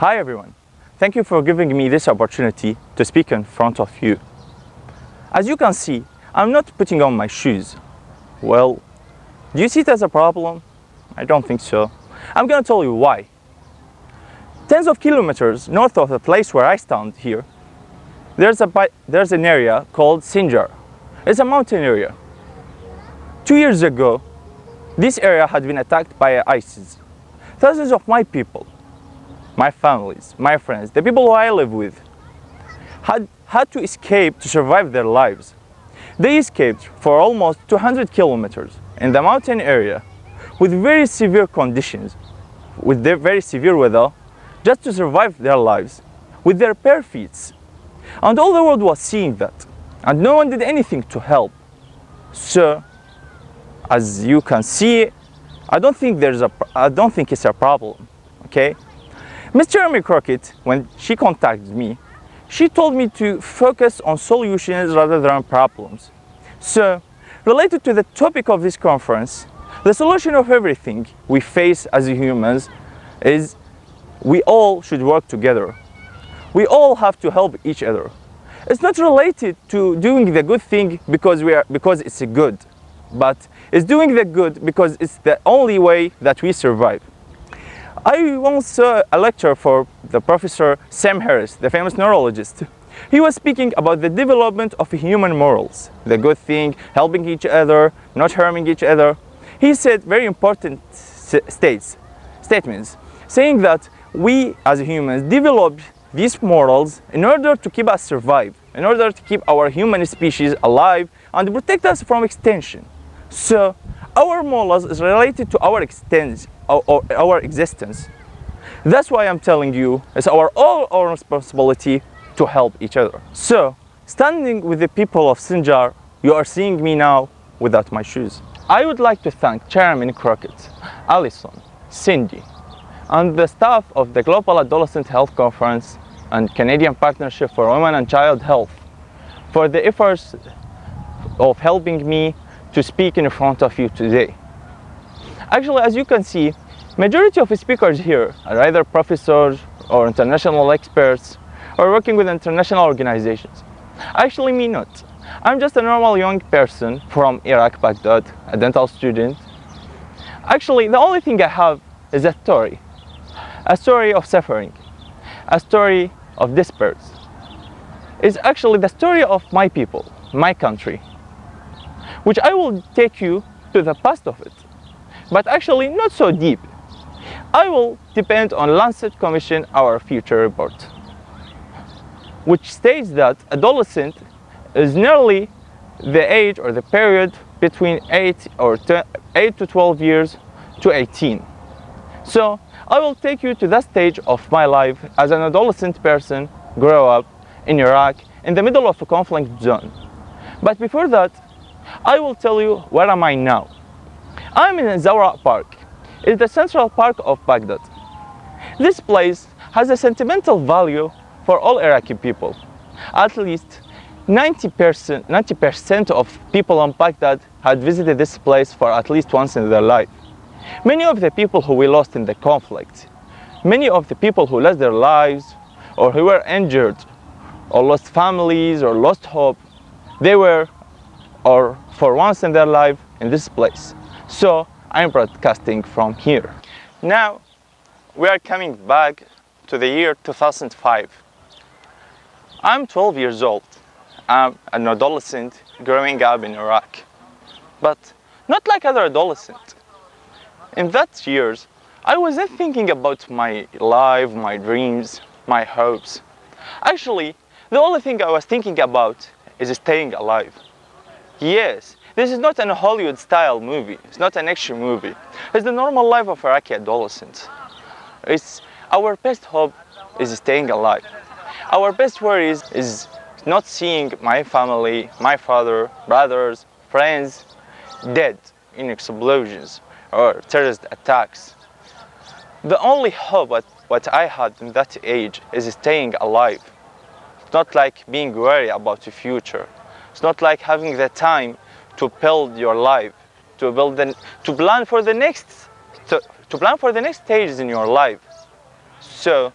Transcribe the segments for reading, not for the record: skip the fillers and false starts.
Hi everyone, thank you for giving me this opportunity to speak in front of you. As you can see, I'm not putting on my shoes. Well, do you see it as a problem? I don't think so. I'm gonna tell you why. Tens of kilometers north of the place where I stand here, there's an area called Sinjar. It's a mountain area. 2 years ago, this area had been attacked by ISIS. Thousands of my people, my families, my friends, the people who I live with, had to escape to survive their lives. They escaped for almost 200 kilometers in the mountain area with very severe conditions, with their very severe weather, just to survive their lives with their bare feet. And all the world was seeing that, and no one did anything to help. So, as you can see, I don't think it's a problem, okay? Ms. Jeremy Crockett, when she contacted me, she told me to focus on solutions rather than problems. So, related to the topic of this conference, the solution of everything we face as humans is we all should work together. We all have to help each other. It's not related to doing the good thing because it's good, but it's doing the good because it's the only way that we survive. I once saw a lecture for the Professor Sam Harris, the famous neurologist. He was speaking about the development of human morals, the good thing, helping each other, not harming each other. He said very important statements, saying that we as humans develop these morals in order to keep us survive, in order to keep our human species alive and protect us from extinction. So our morals is related to our existence. That's why I'm telling you it's all our responsibility to help each other. So, standing with the people of Sinjar, you are seeing me now without my shoes. I would like to thank Chairman Crockett, Alison, Cindy, and the staff of the Global Adolescent Health Conference and Canadian Partnership for Women and Child Health for the efforts of helping me to speak in front of you today. Actually, as you can see, majority of speakers here are either professors or international experts or working with international organizations. Actually, me not. I'm just a normal young person from Iraq, Baghdad, a dental student. Actually, the only thing I have is a story of suffering, a story of despair. It's actually the story of my people, my country, which I will take you to the past of it, but actually not so deep. I will depend on Lancet Commission, our future report, which states that adolescent is nearly the age or the period between 8 to 12 years to 18. So I will take you to that stage of my life as an adolescent person, grow up in Iraq in the middle of a conflict zone. But before that, I will tell you where am I now. I'm in Zawra Park. It's the central park of Baghdad. This place has a sentimental value for all Iraqi people. At least 90% of people in Baghdad had visited this place for at least once in their life. Many of the people who we lost in the conflict, many of the people who lost their lives or who were injured or lost families or lost hope, they were or for once in their life in this place. So I'm broadcasting from here. Now we are coming back to the year 2005. I'm 12 years old. I'm an adolescent growing up in Iraq, but not like other adolescents. In that years, I wasn't thinking about my life, my dreams, my hopes. Actually, the only thing I was thinking about is staying alive. Yes, this is not a Hollywood-style movie. It's not an action movie. It's the normal life of Iraqi adolescents. Our best hope is staying alive. Our best worry is not seeing my family, my father, brothers, friends dead in explosions or terrorist attacks. The only hope what I had in that age is staying alive. It's not like being worried about the future. It's not like having the time to build your life, to plan for the next stages in your life. So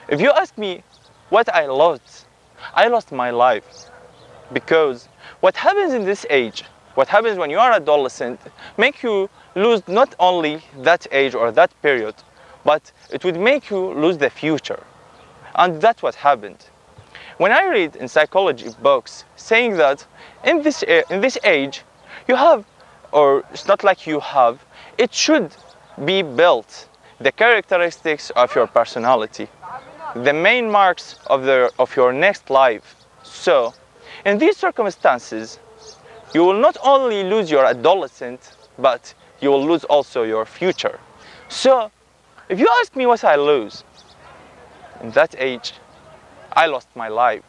If you ask me what I lost my life. Because what happens in this age, what happens when you are adolescent, make you lose not only that age or that period, but it would make you lose the future. And that's what happened. When I read in psychology books saying that in this age, you have, or it's not like you have, it should be built the characteristics of your personality, the main marks of your next life. So, in these circumstances, you will not only lose your adolescent, but you will lose also your future. So, if you ask me what I lose, in that age, I lost my life.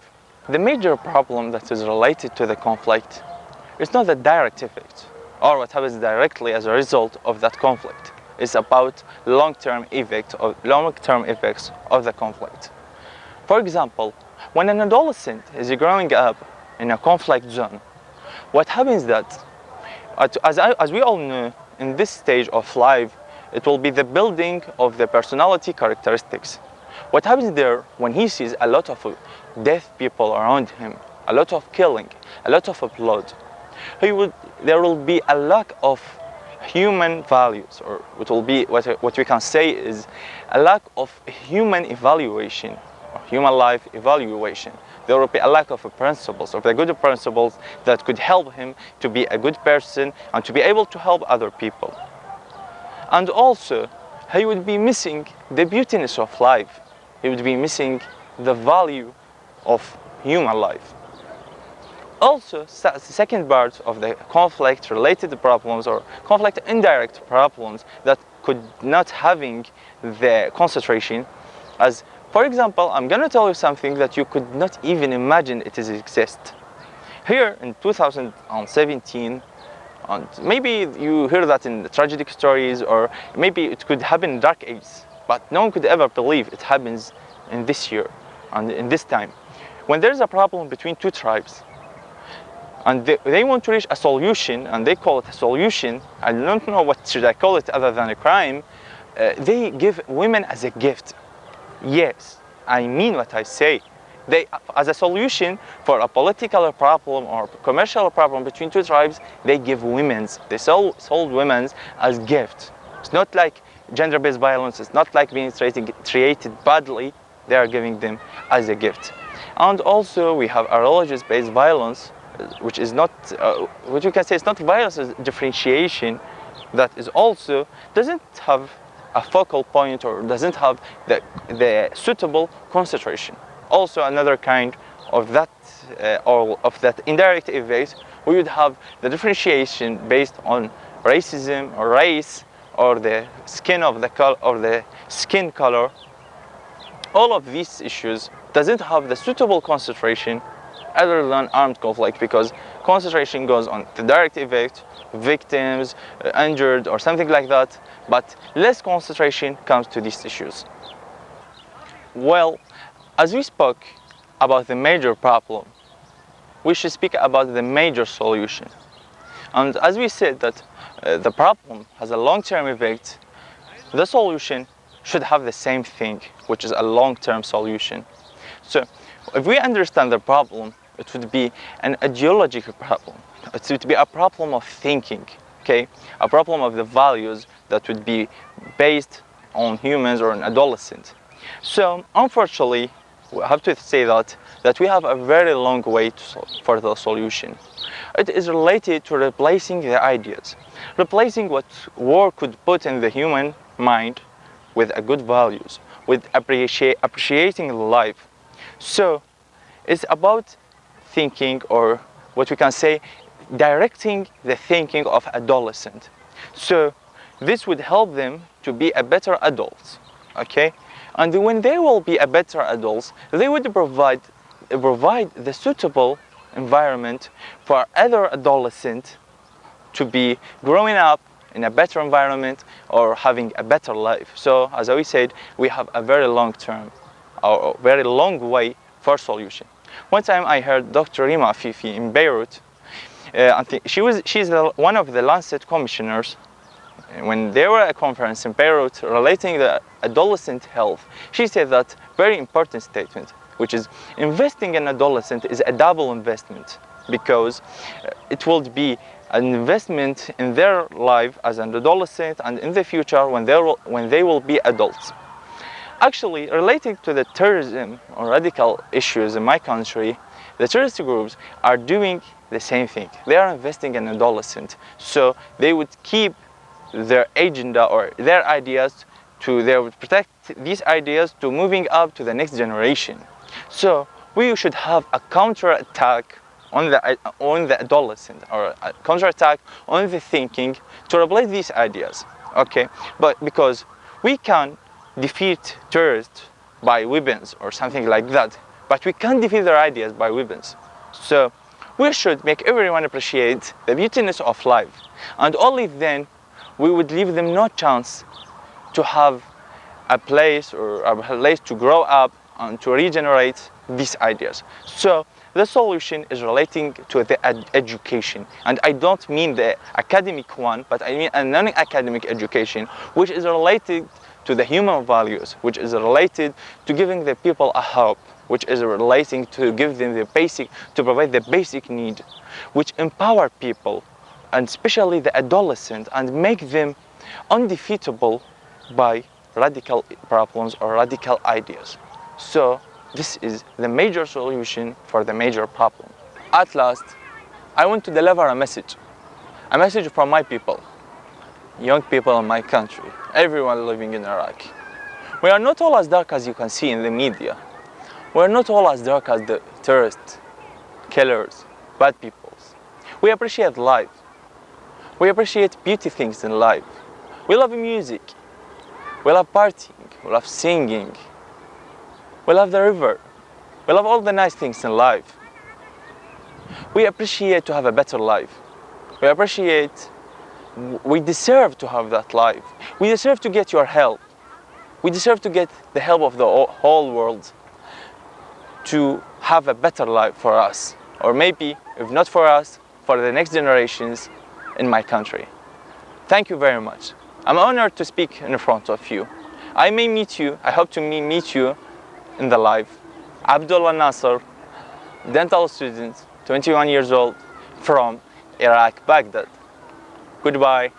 The major problem that is related to the conflict is not the direct effect, or what happens directly as a result of that conflict. It's about long-term effects of the conflict. For example, when an adolescent is growing up in a conflict zone, what happens that, as we all know, in this stage of life, it will be the building of the personality characteristics. What happens there when he sees a lot of deaf people around him, a lot of killing, a lot of blood, there will be a lack of human values, or it will be what we can say is a lack of human evaluation, or human life evaluation. There will be a lack of principles, of the good principles that could help him to be a good person and to be able to help other people. And also, he would be missing the beautiness of life. He would be missing the value of human life. Also, the second part of the conflict-related problems or conflict indirect problems that could not having the concentration, as for example, I'm going to tell you something that you could not even imagine it exist. Here in 2017, and maybe you hear that in the tragic stories, or maybe it could happen in dark ages, but no one could ever believe it happens in this year and in this time. When there's a problem between two tribes, and they want to reach a solution, and they call it a solution, I don't know what should I call it other than a crime, they give women as a gift. Yes, I mean what I say. They, as a solution for a political problem or commercial problem between two tribes, they give they sold women as gifts. It's not like gender-based violence, it's not like being treated badly, they are giving them as a gift. And also we have a religious-based violence, which is not, what you can say, it's not violence, it's differentiation, that is also, doesn't have a focal point or doesn't have the suitable concentration. Also another kind of that, or of that indirect effect, we would have the differentiation based on racism or race or the skin of the color or the skin color. All of these issues doesn't have the suitable concentration other than armed conflict, because concentration goes on the direct effect, victims, injured or something like that, but less concentration comes to these issues. Well, as we spoke about the major problem, we should speak about the major solution. And as we said that the problem has a long-term effect, the solution should have the same thing, which is a long-term solution. So if we understand the problem, it would be an ideological problem. It would be a problem of thinking, okay? A problem of the values that would be based on humans or an adolescent. So unfortunately, we have to say that we have a very long way for the solution. It is related to replacing the ideas, replacing what war could put in the human mind with a good values, with appreciating life. So it's about thinking, or what we can say, directing the thinking of adolescent. So this would help them to be a better adults, okay? And when they will be a better adults, they would provide the suitable environment for other adolescents to be growing up in a better environment or having a better life. So as I said, we have a very long term or very long way for solution. One time I heard Dr. Rima Afifi in Beirut. She's one of the Lancet commissioners, when there were a conference in Beirut relating the adolescent health, she said that very important statement, which is investing in adolescent is a double investment, because it will be an investment in their life as an adolescent and in the future when they will be adults. Actually, relating to the terrorism or radical issues in my country, the terrorist groups are doing the same thing. They are investing in adolescents, so they would keep their agenda or their ideas they would protect these ideas to moving up to the next generation. So we should have a counter-attack on the adolescent, or a counter-attack on the thinking to replace these ideas, okay? But because we can defeat terrorists by weapons or something like that, but we can't defeat their ideas by weapons. So we should make everyone appreciate the beautiness of life, and only then we would leave them no chance to have a place to grow up and to regenerate these ideas. So the solution is relating to the education, and I don't mean the academic one, but I mean a non-academic education, which is related to the human values, which is related to giving the people a hope, which is relating to give them to provide the basic need, which empower people, and especially the adolescent, and make them undefeatable by radical problems or radical ideas. So this is the major solution for the major problem. At last, I want to deliver a message from my people, young people in my country, everyone living in Iraq. We are not all as dark as you can see in the media. We are not all as dark as the terrorists, killers, bad peoples. We appreciate life. We appreciate beauty things in life. We love music. We love partying. We love singing. We love the river. We love all the nice things in life. We appreciate to have a better life. We deserve to have that life. We deserve to get your help. We deserve to get the help of the whole world to have a better life for us. Or maybe, if not for us, for the next generations in my country. Thank you very much. I'm honored to speak in front of you. I hope to meet you in the live. Abdullah Nasser, dental student, 21 years old, from Iraq, Baghdad. Goodbye.